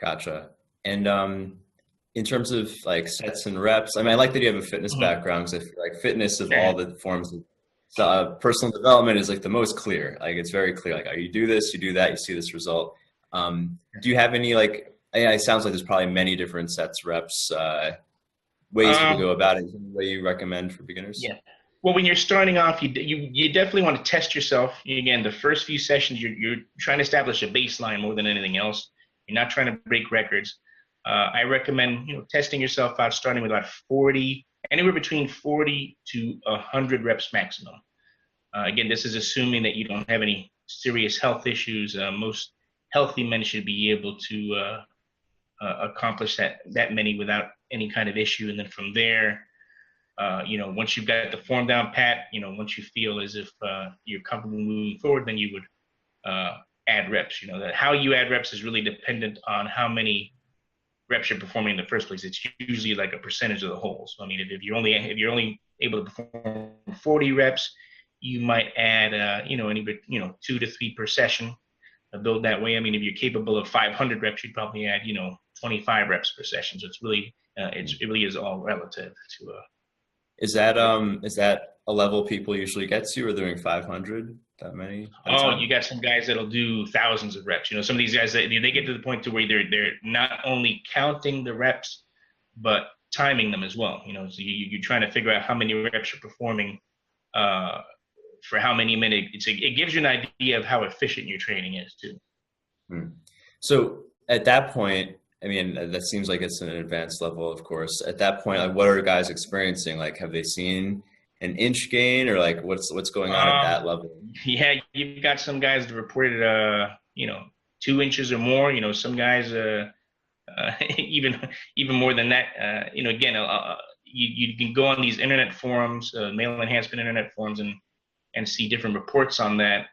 Gotcha. And in terms of like sets and reps, I mean, I like that you have a fitness Mhm. background because I feel like fitness of Yeah. all the forms of personal development is like the most clear. Like it's very clear. Like, oh, you do this, you do that, you see this result. Do you have any like? It sounds like there's probably many different sets, reps, ways people Um, go about it. Is there any way you recommend for beginners? yeah. Well, when you're starting off, you definitely want to test yourself. Again, the first few sessions, you're trying to establish a baseline more than anything else. You're not trying to break records. I recommend testing yourself out, starting with about 40, anywhere between 40 to 100 reps maximum. Again, this is assuming that you don't have any serious health issues. Most healthy men should be able to accomplish that many without any kind of issue, and then from there once you've got the form down pat, once you feel as if you're comfortable moving forward, then you would add reps. That how you add reps is really dependent on how many reps you're performing in the first place. It's usually like a percentage of the whole. So I mean, if you're only able to perform 40 reps, you might add any 2 to 3 per session. Build that way. I mean, if you're capable of 500 reps, you'd probably add 25 reps per session. So it really is all relative to Is that a level people usually get to, or doing 500 that many at a Oh, time? you got some guys that'll do thousands of reps. Some of these guys they get to the point to where they're not only counting the reps, but timing them as well. So you're trying to figure out how many reps you're performing uh, for how many minutes. It gives you an idea of how efficient your training is too. Hmm. So at that point, I mean, that seems like it's an advanced level, of course. At that point, like, what are guys experiencing? Like, have they seen an inch gain, or like, what's going on at Um, that level? yeah, you've got some guys that reported 2 inches or more. Some guys even more than that. Again, you can go on these internet forums, male enhancement internet forums, and see different reports on that.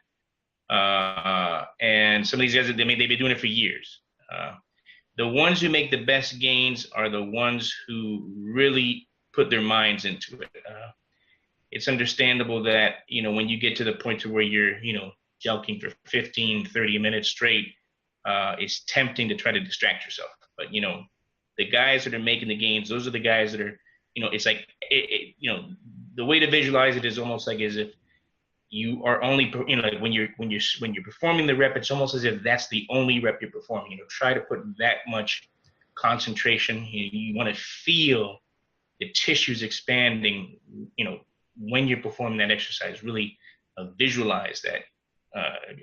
And some of these guys, they've been doing it for years. The ones who make the best gains are the ones who really put their minds into it. It's understandable that when you get to the point to where you're joking for 15, 30 minutes straight, it's tempting to try to distract yourself. But the guys that are making the gains, those are the guys that are it's like the way to visualize it is almost like as if you are only like when you're performing the rep, it's almost as if that's the only rep you're performing. Try to put that much concentration. You want to feel the tissues expanding when you're performing that exercise. Really visualize that.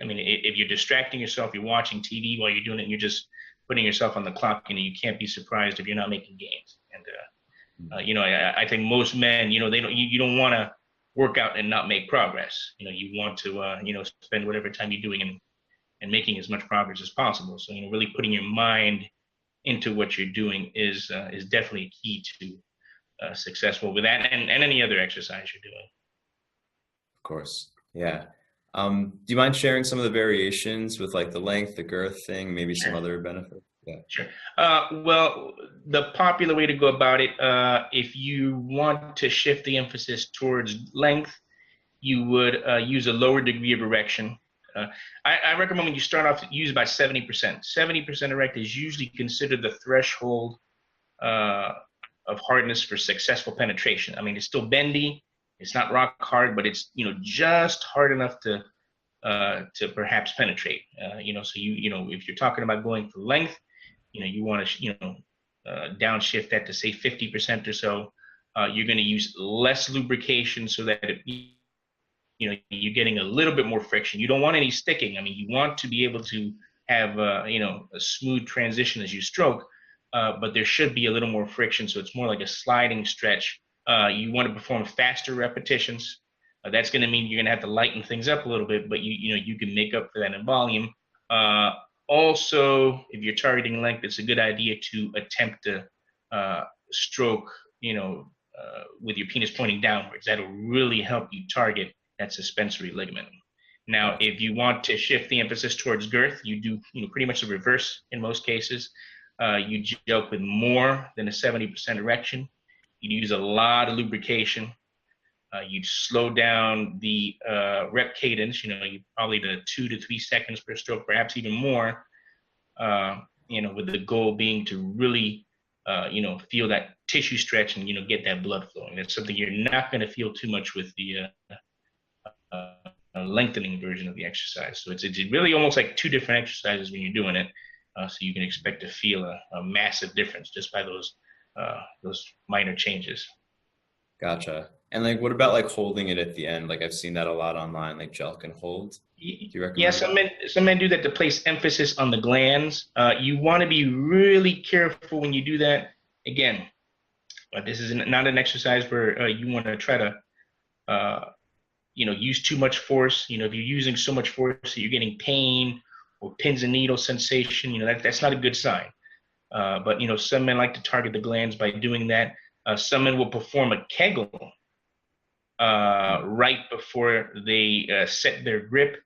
I mean, if you're distracting yourself, you're watching TV while you're doing it, and you're just putting yourself on the clock, you can't be surprised if you're not making gains. And I think most men, you don't want to work out and not make progress. You want to spend whatever time you're doing and making as much progress as possible. So really putting your mind into what you're doing is definitely a key to successful with that and any other exercise you're doing. Of course. Yeah. Do you mind sharing some of the variations with like the length, the girth thing, maybe some Sure. other benefits? Yeah. Sure. Well, the popular way to go about it, if you want to shift the emphasis towards length, you would use a lower degree of erection. Uh, I recommend when you start off, use about 70%. 70% erect is usually considered the threshold uh, of hardness for successful penetration. I mean, it's still bendy, it's not rock hard, but it's just hard enough to perhaps penetrate. So if you're talking about going for length, you want to downshift that to say 50% or so. You're going to use less lubrication so that you're getting a little bit more friction. You don't want any sticking. I mean, you want to be able to have a smooth transition as you stroke, but there should be a little more friction, so it's more like a sliding stretch. You want to perform faster repetitions. That's going to mean you're going to have to lighten things up a little bit, but you can make up for that in volume. Uh, Also, if you're targeting length, it's a good idea to attempt to stroke, with your penis pointing downwards. That'll really help you target that suspensory ligament. Now, Gotcha. if you want to shift the emphasis towards girth, you do pretty much the reverse in most cases. You joke with more than a 70% erection. You use a lot of lubrication. You slow down the rep cadence. You probably to 2 to 3 seconds per stroke, perhaps even more. with the goal being to really, feel that tissue stretch and, get that blood flowing. That's something you're not going to feel too much with the uh, lengthening version of the exercise. So it's really almost like two different exercises when you're doing it. So you can expect to feel a massive difference just by those minor changes. Gotcha. And like, what about like holding it at the end? Like I've seen that a lot online, like gel can hold. Do you Yeah, recommend some that? men some men do that to place emphasis on the glands. You want to be really careful when you do that. Again, this is not an exercise where you want to try to uh, use too much force. If you're using so much force that you're getting pain or pins and needles sensation, that's not a good sign. But some men like to target the glands by doing that. Some men will perform a Kegel right before they set their grip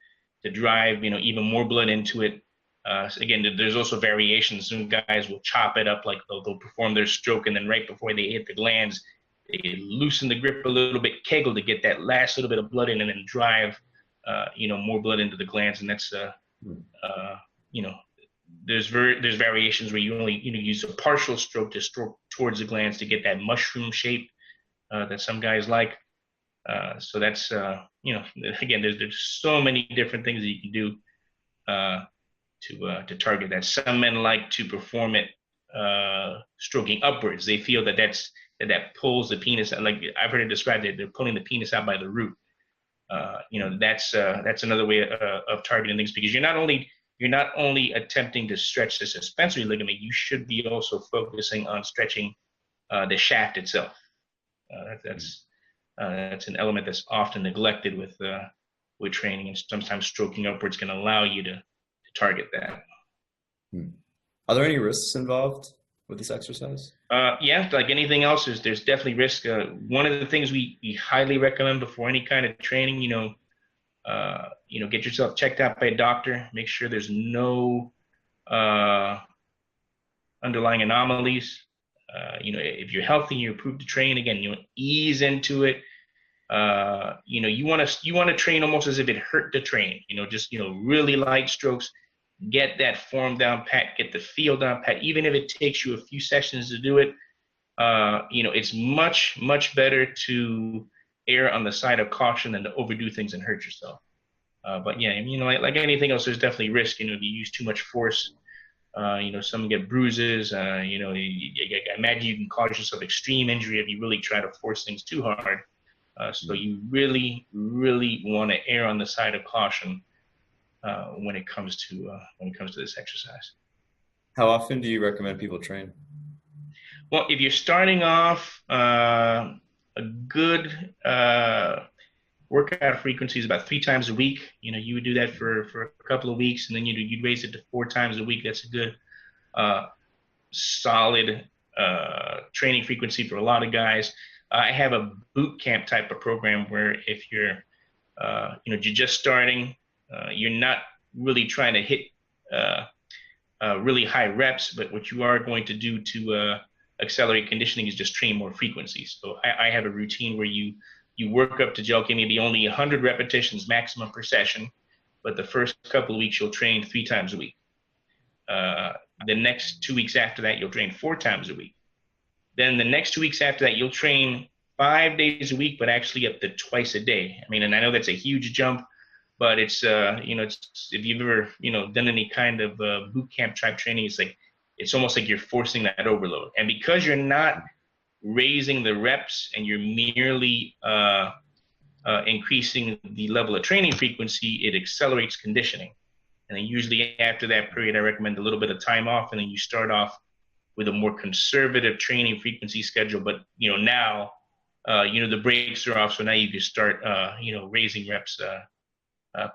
to drive even more blood into it. Again, there's also variations. Some guys will chop it up, like they'll perform their stroke, and then right before they hit the glands, they loosen the grip a little bit, Kegel to get that last little bit of blood in, and then drive more blood into the glands. And that's Hmm. you know there's variations where you only use a partial stroke to stroke towards the glands to get that mushroom shape that some guys like. So that's again, there's so many different things that you can do uh, to target that. Some men like to perform it stroking upwards. They feel that pulls the penis. Like I've heard it described that they're pulling the penis out by the root. That's another way of targeting things, because you're not only attempting to stretch the suspensory ligament, you should be also focusing on stretching the shaft itself. That's an element that's often neglected with training, and sometimes stroking upwards can allow you to target that. Hmm. Are there any risks involved with this exercise? Yeah, like anything else, there's definitely risk. One of the things we highly recommend before any kind of training, get yourself checked out by a doctor. Make sure there's no uh, underlying anomalies. If you're healthy, you're approved to train. Again, ease into it. You want to train almost as if it hurt to train. Just really light strokes. Get that form down pat. Get the feel down pat. Even if it takes you a few sessions to do it, it's much better to err on the side of caution than to overdo things and hurt yourself. But yeah, like anything else, there's definitely risk. If you use too much force, some get bruises. I imagine you can cause yourself extreme injury if you really try to force things too hard. So you really, really want to err on the side of caution when it comes to this exercise. How often do you recommend people train? Well, if you're starting off, a good workout frequency is about 3 times a week. You would do that for a couple of weeks, and then you'd raise it to 4 times a week. That's a good solid training frequency for a lot of guys. I have a boot camp type of program where if you're just starting, you're not really trying to hit really high reps, but what you are going to do to accelerate conditioning is just train more frequencies. So I have a routine where you work up to gel K, maybe only 100 repetitions maximum per session, but the first couple of weeks you'll train 3 times a week. The next 2 weeks after that, you'll train 4 times a week. Then the next 2 weeks after that, you'll train 5 days a week, but actually up to twice a day. I mean, and I know that's a huge jump, but it's if you've ever done any kind of boot camp type training, it's almost like you're forcing that overload. And because you're not raising the reps and you're merely increasing the level of training frequency, it accelerates conditioning. And then usually after that period, I recommend a little bit of time off, and then you start off with a more conservative training frequency schedule. But now the brakes are off, so now you can start raising reps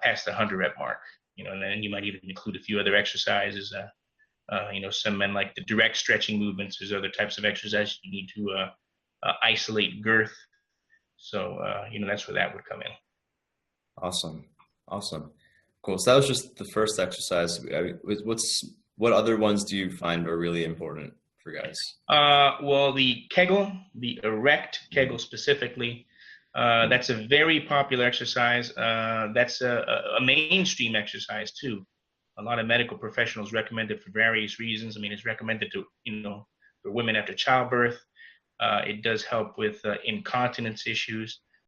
past the 100 rep mark. And then you might even include a few other exercises. Some men like the direct stretching movements. There's other types of exercises you need to isolate girth. So that's where that would come in. Awesome. Awesome. Cool. So that was just the first exercise. What other ones do you find are really important for guys? Well, the Kegel, the erect Kegel specifically, that's a very popular exercise. That's a mainstream exercise too. A lot of medical professionals recommend it for various reasons. I mean, it's recommended to, for women after childbirth. It does help with incontinence issues.